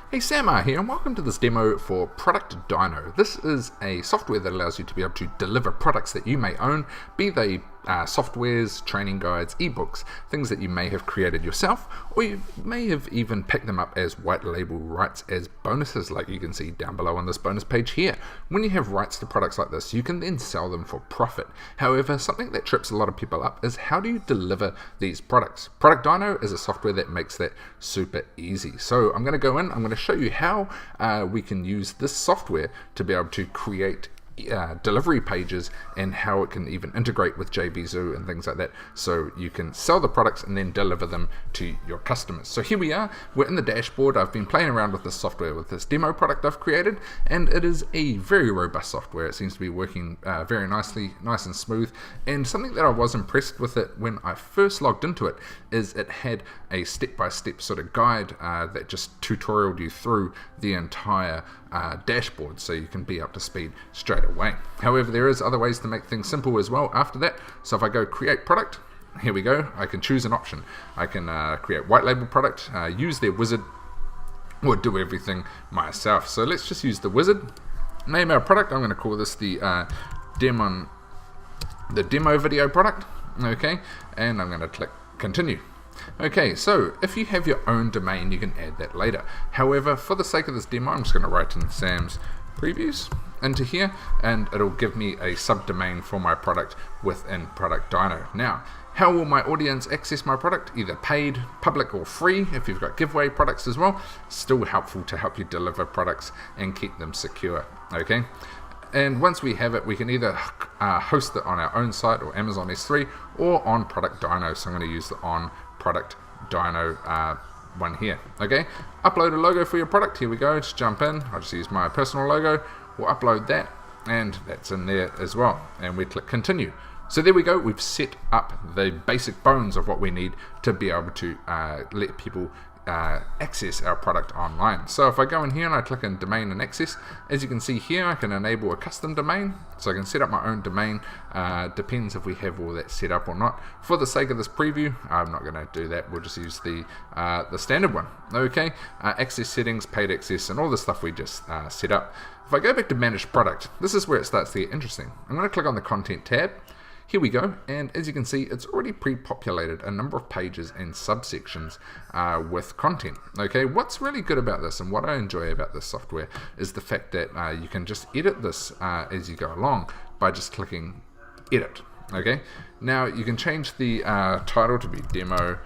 Hey, SamR here, and welcome to this demo for Product Dyno. This is a software that allows you to be able to deliver products that you may own, be they softwares, training guides, ebooks, things that you may have created yourself, or you may have even picked them up as white label rights as bonuses, like you can see down below on this bonus page here. When you have rights to products like this, you can then sell them for profit. However, something that trips a lot of people up is how do you deliver these products? Product Dyno is a software that makes that super easy. So I'm going to go in, I'm going to show you how we can use this software to be able to create delivery pages and how it can even integrate with JVZoo and things like that, so you can sell the products and then deliver them to your customers. So here we are, we're in the dashboard. I've been playing around with this software with this demo product I've created, and it is a very robust software. It seems to be working very nicely, nice and smooth. And something that I was impressed with it when I first logged into it is it had a step-by-step sort of guide that just tutorialed you through the entire dashboard, so you can be up to speed straight away. However, there is other ways to make things simple as well after that. So if I go create product, here we go, I can choose an option. I can create white label product, use their wizard, or do everything myself. So let's just use the wizard. Name our product, I'm going to call this the demo video product. Okay, and I'm going to click continue. Okay, so if you have your own domain, you can add that later. However, for the sake of this demo, I'm just going to write in Sam's previews into here, and it'll give me a subdomain for my product within Product Dyno. Now, how will my audience access my product? Either paid, public, or free. If you've got giveaway products as well, still helpful to help you deliver products and keep them secure. Okay. And once we have it, we can either host it on our own site or Amazon S3 or on Product Dyno. So I'm going to use the on Product Dyno one here. Okay, upload a logo for your product. Here we go. Just jump in. I'll just use my personal logo. We'll upload that, and that's in there as well. And we click continue. So there we go. We've set up the basic bones of what we need to be able to let people access our product online. So if I go in here and I click on domain and access, as you can see here, I can enable a custom domain, so I can set up my own domain. Depends if we have all that set up or not. For the sake of this preview, I'm not going to do that. We'll just use the standard one. Okay, access settings, paid access, and all the stuff we just set up. If I go back to manage product, this is where it starts to get interesting. I'm going to click on the content tab. Here we go, and as you can see, it's already pre-populated a number of pages and subsections with content. Okay, what's really good about this and what I enjoy about this software is the fact that you can just edit this as you go along by just clicking edit. Okay, now you can change the title to be demo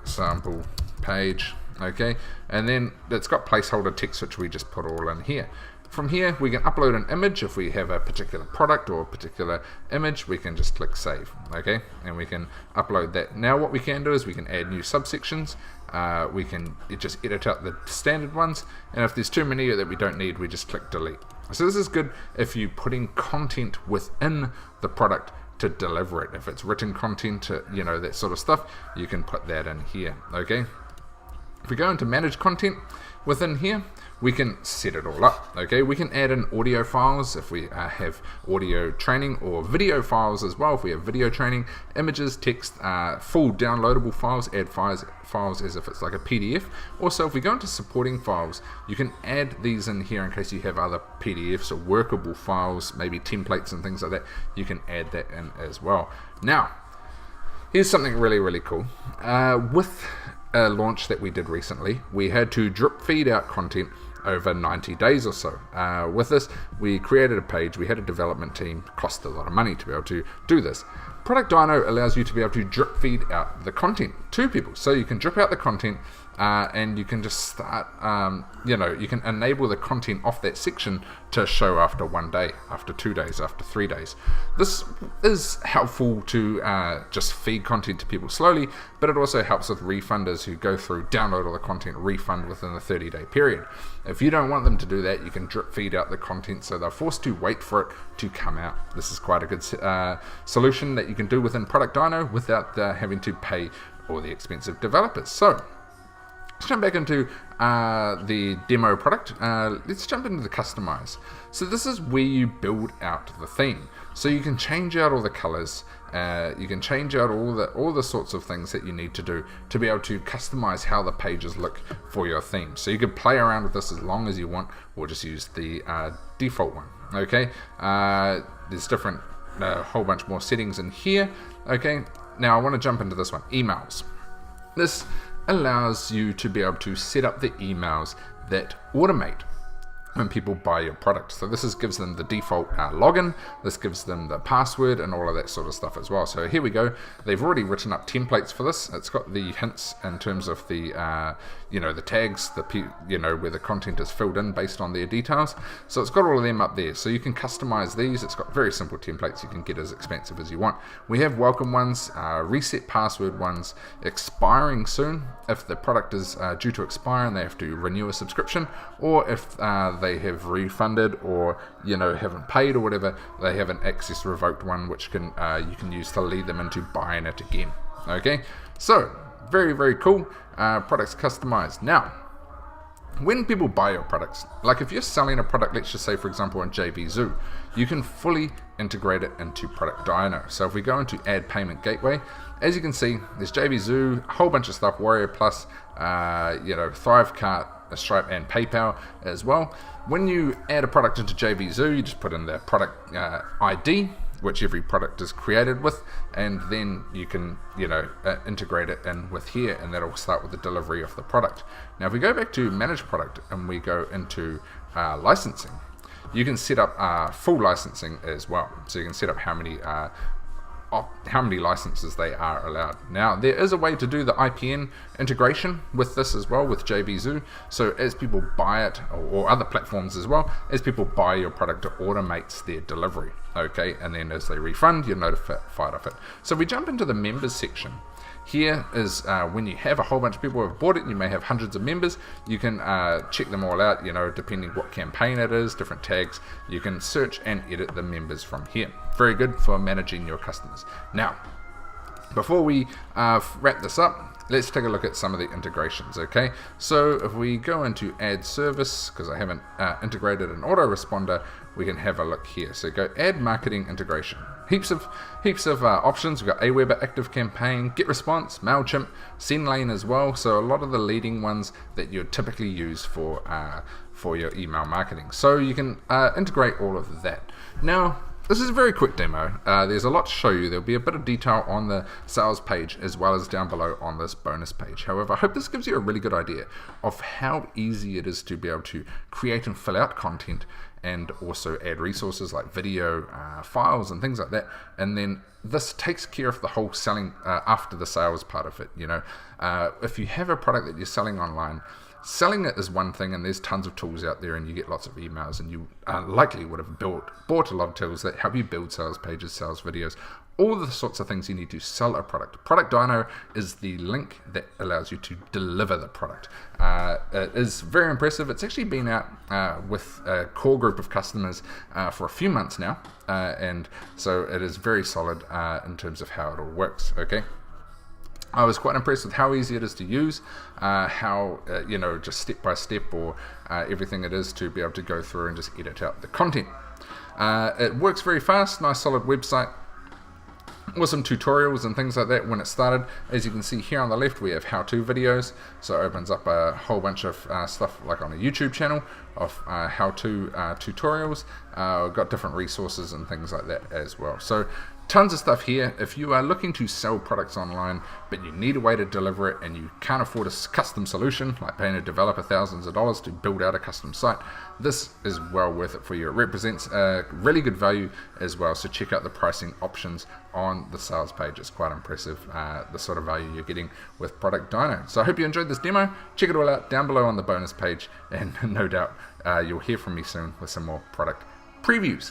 sample page. Okay, and then it's got placeholder text which we just put all in here. From here, we can upload an image. If we have a particular product or a particular image, we can just click save, okay? And we can upload that. Now what we can do is we can add new subsections. We can just edit out the standard ones. And if there's too many that we don't need, we just click delete. So this is good if you're putting content within the product to deliver it. If it's written content, you know, that sort of stuff, you can put that in here, okay? If we go into manage content, within here, we can set it all up. Okay, we can add in audio files if we have audio training, or video files as well if we have video training, images, text, full downloadable files, add files as if it's like a PDF. Also, if we go into supporting files, you can add these in here in case you have other PDFs or workable files, maybe templates and things like that. You can add that in as well. Now, here's something really, really cool. With a launch that we did recently, we had to drip feed out content over 90 days or so. With this, we created a page, we had a development team, cost a lot of money to be able to do this. Product Dyno allows you to be able to drip feed out the content to people. So you can drip out the content and you can just start, you know, you can enable the content off that section to show after 1 day, after 2 days, after 3 days. This is helpful to just feed content to people slowly, but it also helps with refunders who go through, download all the content, refund within the 30-day period. If you don't want them to do that, you can drip feed out the content so they're forced to wait for it to come out. This is quite a good solution that you can do within Product Dyno without having to pay all the expensive developers. So let's jump back into the demo product. Let's jump into the customize. So this is where you build out the theme. So you can change out all the colors You can change out all the sorts of things that you need to do to be able to customize how the pages look for your theme. So you can play around with this as long as you want, or just use the default one. Okay, there's different whole bunch more settings in here. Okay, now I want to jump into this one, emails. This allows you to be able to set up the emails that automate when people buy your product. So this gives them the default login, this gives them the password and all of that sort of stuff as well. So here we go. They've already written up templates for this. It's got the hints in terms of the the tags, where the content is filled in based on their details. So it's got all of them up there. So you can customize these. It's got very simple templates. You can get as expensive as you want. We have welcome ones, reset password ones, expiring soon if the product is due to expire and they have to renew a subscription, or if they have refunded or haven't paid or whatever, they have an access revoked one, which can you can use to lead them into buying it again. Okay, so very, very cool. Products customized. Now, when people buy your products, like if you're selling a product, let's just say for example in JVZoo, you can fully integrate it into Product Dyno. So if we go into Add Payment Gateway, as you can see, there's JVZoo, a whole bunch of stuff, Warrior Plus, Thrivecart, Stripe, and PayPal as well. When you add a product into JVZoo, you just put in the product ID, which every product is created with, and then you can integrate it in with here, and that'll start with the delivery of the product. Now if we go back to manage product and we go into licensing, you can set up full licensing as well. So you can set up how many licenses they are allowed. Now there is a way to do the IPN integration with this as well, with JVZoo. So as people buy it, or other platforms as well, as people buy your product, it automates their delivery. Okay, and then as they refund, you're notified of it. So if we jump into the members section, here is when you have a whole bunch of people who have bought it, you may have hundreds of members, you can check them all out, depending what campaign it is, different tags, you can search and edit the members from here. Very good for managing your customers. Now, before we wrap this up, let's take a look at some of the integrations, okay? So if we go into add service, because I haven't integrated an autoresponder, we can have a look here. So go add marketing integration. Heaps of options. We've got Aweber, ActiveCampaign, GetResponse, MailChimp, SendLane as well. So a lot of the leading ones that you'd typically use for your email marketing. So you can integrate all of that. Now, this is a very quick demo. There's a lot to show you. There'll be a bit of detail on the sales page as well as down below on this bonus page. However, I hope this gives you a really good idea of how easy it is to be able to create and fill out content, and also add resources like video files and things like that. And then this takes care of the whole selling after the sales part of it. If you have a product that you're selling online, selling it is one thing, and there's tons of tools out there, and you get lots of emails, and you likely would have bought a lot of tools that help you build sales pages, sales videos, all the sorts of things you need to sell a product. Product Dyno is the link that allows you to deliver the product. It is very impressive. It's actually been out with a core group of customers for a few months now, and so it is very solid in terms of how it all works. Okay. I was quite impressed with how easy it is to use, how just step by step, or everything it is to be able to go through and just edit out the content. It works very fast, nice solid website, awesome tutorials and things like that when it started. As you can see here on the left, we have how-to videos, so it opens up a whole bunch of stuff like on a YouTube channel of how-to tutorials. We've got different resources and things like that as well. So tons of stuff here. If you are looking to sell products online, but you need a way to deliver it and you can't afford a custom solution, like paying a developer thousands of dollars to build out a custom site, this is well worth it for you. It represents a really good value as well, so check out the pricing options on the sales page. It's quite impressive, the sort of value you're getting with Product Dyno. So I hope you enjoyed this demo. Check it all out down below on the bonus page, and no doubt you'll hear from me soon with some more product previews.